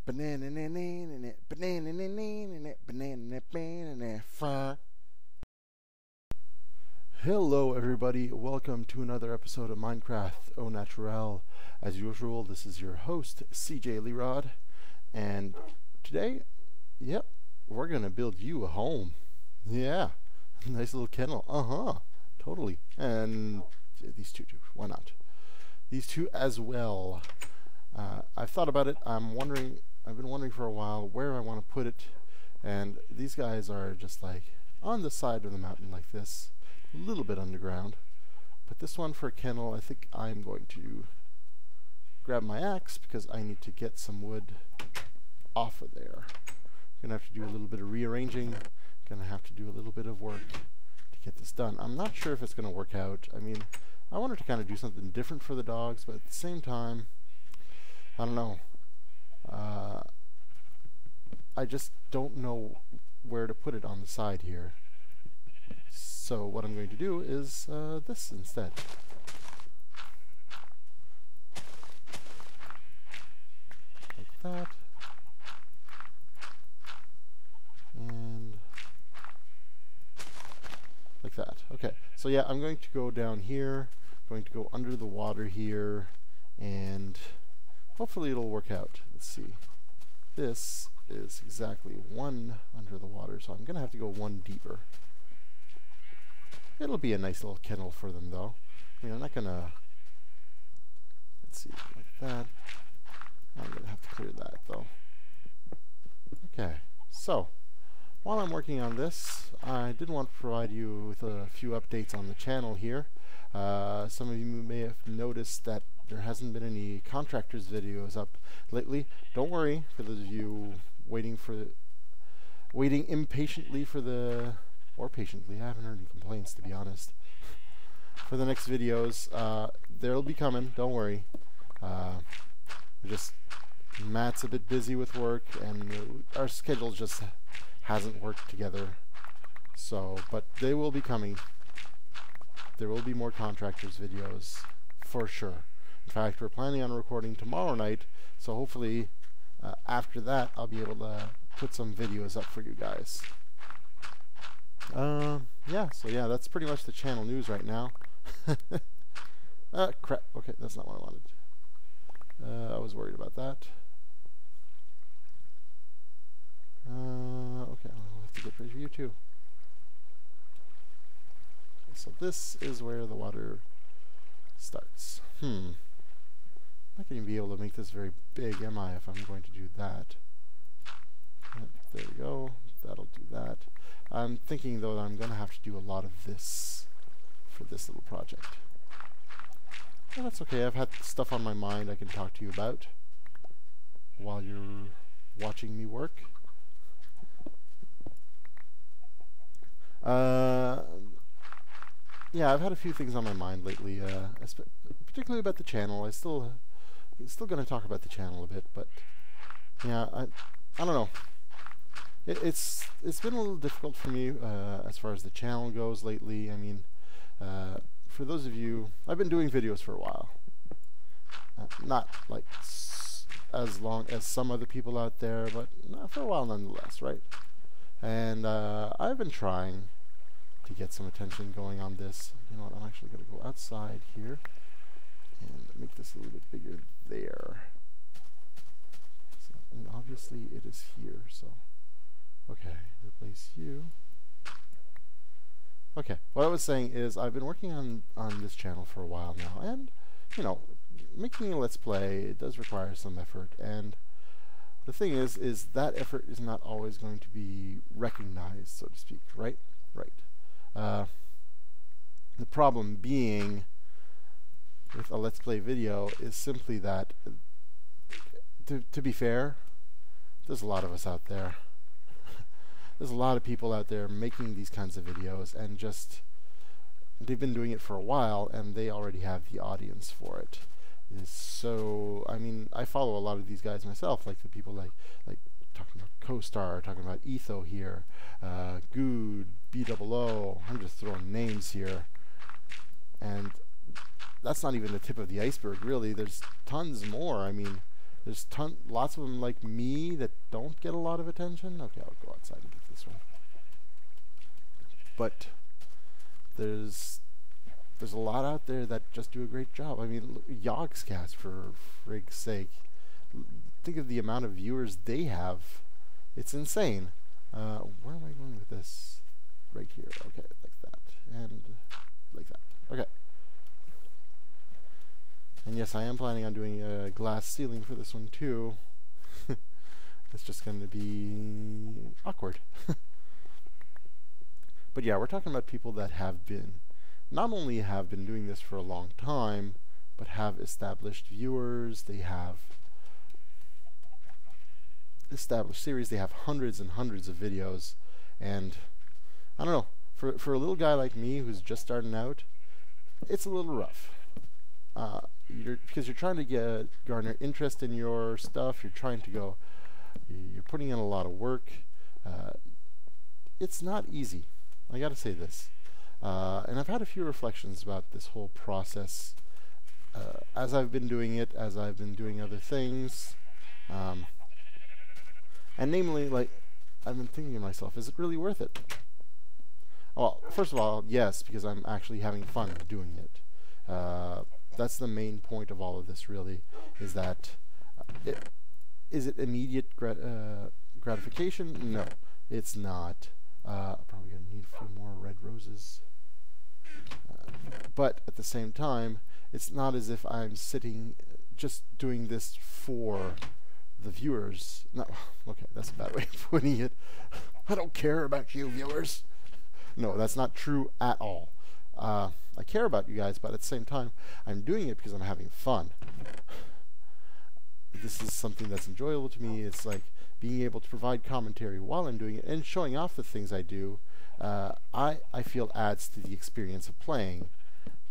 Hello everybody, welcome to another episode of Minecraft au Naturel. As usual, this is your host, CeeJayLerod's, and today, we're gonna build you a home. Yeah, nice little kennel, totally. And these two too, why not? These two as well. I've thought about it. I've been wondering for a while where I want to put it, and these guys are just like on the side of the mountain like this, a little bit underground. But this one for a kennel, I think I'm going to grab my axe because I need to get some wood off of there. I'm gonna have to do a little bit of rearranging, gonna have to do a little bit of work to get this done. I'm not sure if it's gonna work out. I mean, I wanted to kind of do something different for the dogs, but at the same time, I don't know. I just don't know where to put it on the side here. So what I'm going to do is this instead. Like that. And like that. Okay. So yeah, I'm going to go down here, going to go under the water here, and hopefully it'll work out. Let's see. This is exactly one under the water, so I'm going to have to go one deeper. It'll be a nice little kennel for them, though. I mean, I'm not going to... Let's see, like that. I'm going to have to clear that, though. Okay, so while I'm working on this, I did want to provide you with a few updates on the channel here. Some of you may have noticed that there hasn't been any Contractors videos up lately. Don't worry, for those of you waiting impatiently for the, or patiently, I haven't heard any complaints, to be honest, for the next videos. They'll be coming, don't worry. Matt's a bit busy with work, and our schedule just hasn't worked together. So, but they will be coming. There will be more Contractors videos, for sure. In fact, we're planning on recording tomorrow night, so hopefully after that I'll be able to put some videos up for you guys. Yeah, that's pretty much the channel news right now. Crap. Okay, that's not what I wanted. I was worried about that. Okay, I'll have to get rid of you too. So this is where the water starts. I'm not going to be able to make this very big, am I, if I'm going to do that? Yep, there we go. That'll do that. I'm thinking, though, that I'm going to have to do a lot of this for this little project. Well, that's okay. I've had stuff on my mind I can talk to you about while you're watching me work. Yeah, I've had a few things on my mind lately, particularly about the channel. I'm still going to talk about the channel a bit, but yeah, I don't know. It's been a little difficult for me as far as the channel goes lately. I mean, for those of you, I've been doing videos for a while. Not like as long as some other people out there, but not for a while nonetheless, right? And I've been trying to get some attention going on this. You know what, I'm actually going to go outside here and make this a little bit bigger there. So, and obviously it is here, so okay, replace you. Okay, what I was saying is I've been working on this channel for a while now, and you know, making a Let's Play, it does require some effort, and the thing is that effort is not always going to be recognized, so to speak, right? Right. The problem being with a Let's Play video is simply that, to be fair, there's a lot of us out there. There's a lot of people out there making these kinds of videos, and just they've been doing it for a while, and they already have the audience for it. So, I mean, I follow a lot of these guys myself, like the people like talking about Co-Star, talking about Etho here, Good, BOO. I'm just throwing names here, and that's not even the tip of the iceberg, really. There's tons more. I mean, There's lots of them like me that don't get a lot of attention. Okay, I'll go outside and get this one. But there's a lot out there that just do a great job. I mean, Yogscast, for frig's sake. Think of the amount of viewers they have. It's insane. Where am I going with this? Right here. Okay, like that. And like that. Okay. And yes, I am planning on doing a glass ceiling for this one too. It's just going to be awkward. But yeah, we're talking about people that have been, not only have been doing this for a long time, but have established viewers. They have established series. They have hundreds and hundreds of videos. And I don't know, for a little guy like me who's just starting out, it's a little rough. Because you're trying to garner interest in your stuff. You're putting in a lot of work. It's not easy. I gotta say this. And I've had a few reflections about this whole process as I've been doing it, as I've been doing other things. And namely, like, I've been thinking to myself, is it really worth it? Well, first of all, yes, because I'm actually having fun doing it. That's the main point of all of this, really, is that is it immediate gratification? No, it's not. Probably gonna need a few more red roses. But at the same time, it's not as if I'm sitting just doing this for the viewers. No, okay, that's a bad way of putting it. I don't care about you, viewers. No, that's not true at all. I care about you guys, but at the same time, I'm doing it because I'm having fun. This is something that's enjoyable to me. It's like being able to provide commentary while I'm doing it and showing off the things I do. I feel adds to the experience of playing.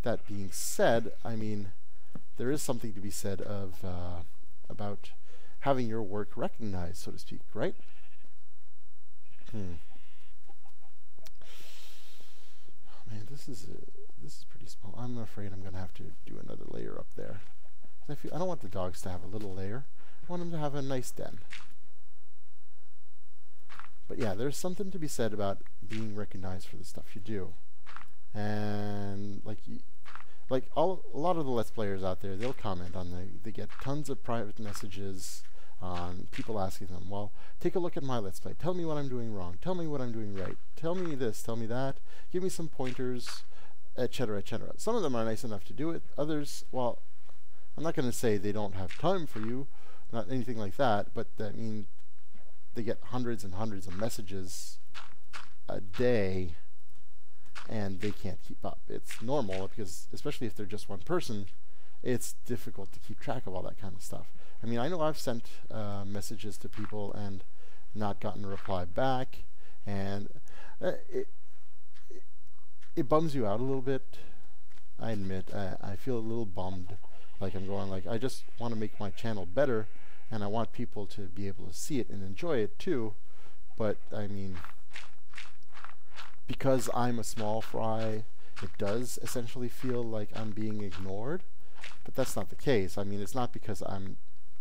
That being said, I mean, there is something to be said of about having your work recognized, so to speak, right? Man, this is pretty small. I'm afraid I'm gonna have to do another layer up there. I don't want the dogs to have a little layer. I want them to have a nice den. But yeah, there's something to be said about being recognized for the stuff you do. And a lot of the Let's Players out there, they'll comment on they get tons of private messages on people asking them, well, take a look at my Let's Play. Tell me what I'm doing wrong. Tell me what I'm doing right. Tell me this. Tell me that. Give me some pointers, etc., etc. Some of them are nice enough to do it. Others, well, I'm not going to say they don't have time for you, not anything like that, but I mean, they get hundreds and hundreds of messages a day, and they can't keep up. It's normal, because especially if they're just one person, it's difficult to keep track of all that kind of stuff. I mean, I know I've sent messages to people and not gotten a reply back, and it bums you out a little bit. I admit, I feel a little bummed. Like, I'm going, like, I just want to make my channel better, and I want people to be able to see it and enjoy it too. But I mean, because I'm a small fry, it does essentially feel like I'm being ignored. But that's not the case. I mean, it's not because I'm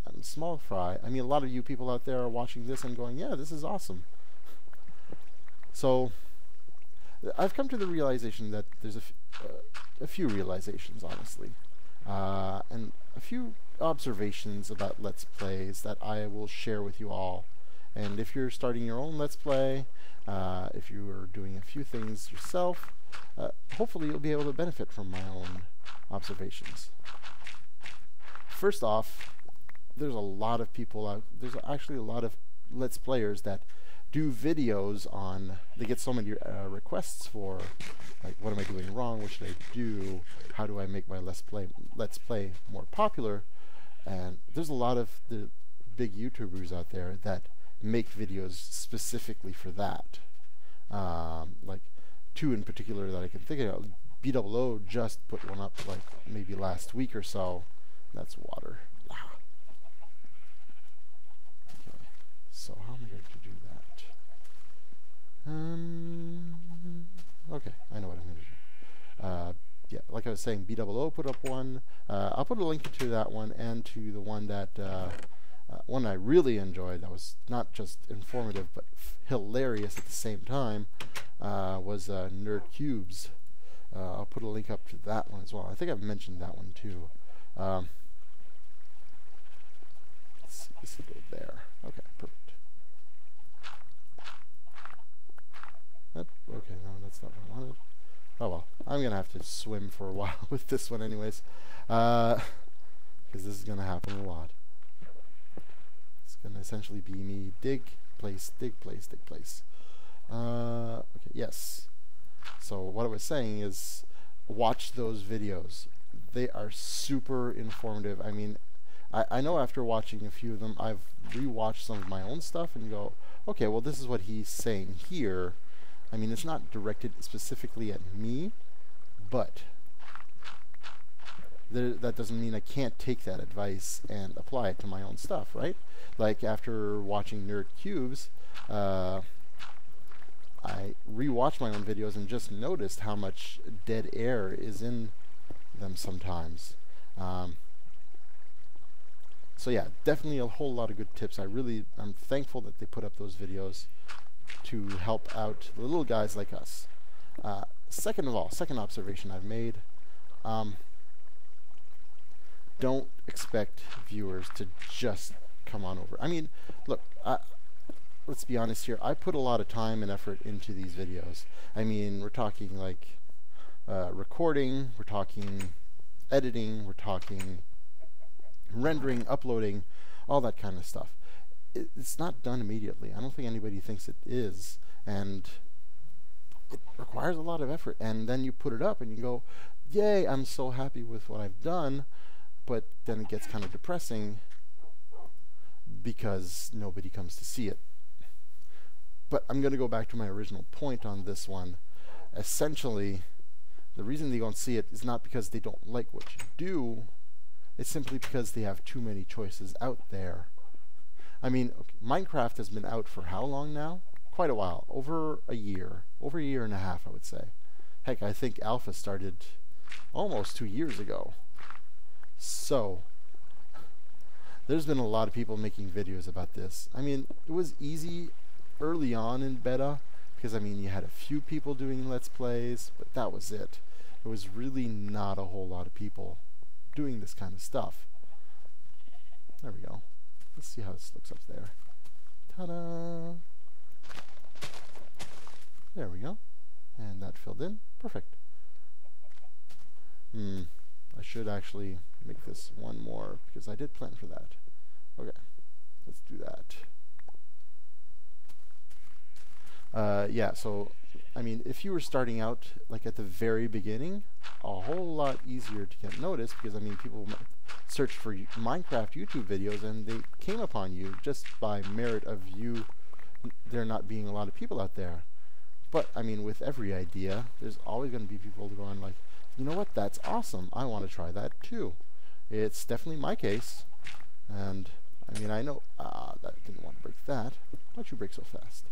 a small fry. I mean, a lot of you people out there are watching this and going, yeah, this is awesome. So I've come to the realization that there's a few realizations, honestly. And a few observations about Let's Plays that I will share with you all. And if you're starting your own Let's Play, if you are doing a few things yourself, hopefully you'll be able to benefit from my own observations. First off, there's a lot of people out, there's actually a lot of Let's Players that do videos on, they get so many requests for, like, what am I doing wrong, what should I do, how do I make my Let's Play more popular. And there's a lot of the big YouTubers out there that make videos specifically for that. Like two in particular that I can think of. BOO just put one up like maybe last week or so. That's water. Okay. So how am I going to do that? Okay, I know what I'm going to do. Yeah, like I was saying, BOO put up one. I'll put a link to that one and to the one that one I really enjoyed that was not just informative but hilarious at the same time was Nerd Cubes. I'll put a link up to that one as well. I think I've mentioned that one too. Let's see, this will go there. Okay, perfect. Okay, no, that's not what I wanted. Oh well, I'm gonna have to swim for a while with this one anyways, because this is gonna happen a lot. It's gonna essentially be me dig, place, dig, place, dig, place. Okay, yes. So what I was saying is, watch those videos. They are super informative. I mean, I know after watching a few of them, I've rewatched some of my own stuff and go, okay, well this is what he's saying here. I mean, it's not directed specifically at me, but that doesn't mean I can't take that advice and apply it to my own stuff, right? Like after watching Nerd Cubes, I rewatched my own videos and just noticed how much dead air is in them sometimes. So yeah, definitely a whole lot of good tips. I'm thankful that they put up those videos to help out the little guys like us. Second observation I've made, don't expect viewers to just come on over. I mean, look, let's be honest here, I put a lot of time and effort into these videos. I mean, we're talking like recording, we're talking editing, we're talking rendering, uploading, all that kind of stuff. It's not done immediately. I don't think anybody thinks it is, and it requires a lot of effort. And then you put it up and you go, yay, I'm so happy with what I've done, but then it gets kind of depressing because nobody comes to see it. But I'm going to go back to my original point on this one. Essentially, the reason they don't see it is not because they don't like what you do, it's simply because they have too many choices out there. I mean, okay, Minecraft has been out for how long now? Quite a while. Over a year and a half, I would say. Heck, I think alpha started almost 2 years ago. So, there's been a lot of people making videos about this. I mean, it was easy early on in beta, because I mean, you had a few people doing Let's Plays, but that was it. It was really not a whole lot of people doing this kind of stuff. There we go. Let's see how this looks up there. Ta-da! There we go. And that filled in. Perfect. I should actually make this one more, because I did plan for that. Okay. Let's do that. Yeah, so, I mean, if you were starting out, like, at the very beginning, a whole lot easier to get noticed, because, I mean, people searched for Minecraft YouTube videos, and they came upon you just by merit of you, there not being a lot of people out there. But, I mean, with every idea, there's always going to be people going like, you know what, that's awesome, I want to try that too. It's definitely my case, and, I mean, I know, that didn't want to break that. Why'd you break so fast?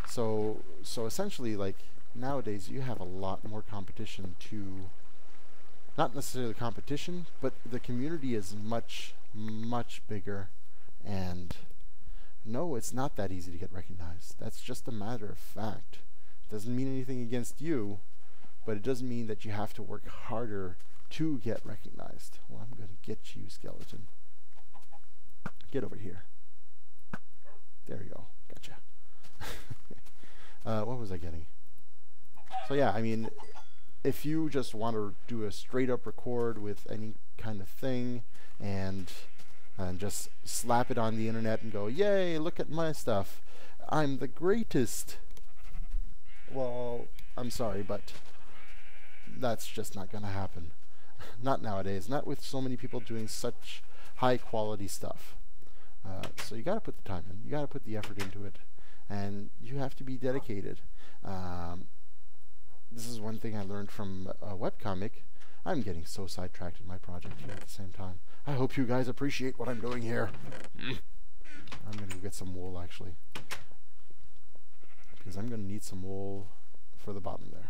So essentially, like, nowadays you have a lot more competition to, not necessarily competition, but the community is much, much bigger, and no, it's not that easy to get recognized. That's just a matter of fact. It doesn't mean anything against you, but it does mean that you have to work harder to get recognized. Well, I'm going to get you, skeleton. Get over here. There you go. Gotcha. What was I getting? So yeah, I mean, if you just want to do a straight up record with any kind of thing and just slap it on the internet and go, yay, look at my stuff, I'm the greatest. Well, I'm sorry, but that's just not going to happen. Not nowadays. Not with so many people doing such high quality stuff. So you got to put the time in. You got to put the effort into it. And you have to be dedicated. This is one thing I learned from a webcomic. I'm getting so sidetracked in my project here at the same time. I hope you guys appreciate what I'm doing here. I'm going to go get some wool, actually. Because I'm going to need some wool for the bottom there.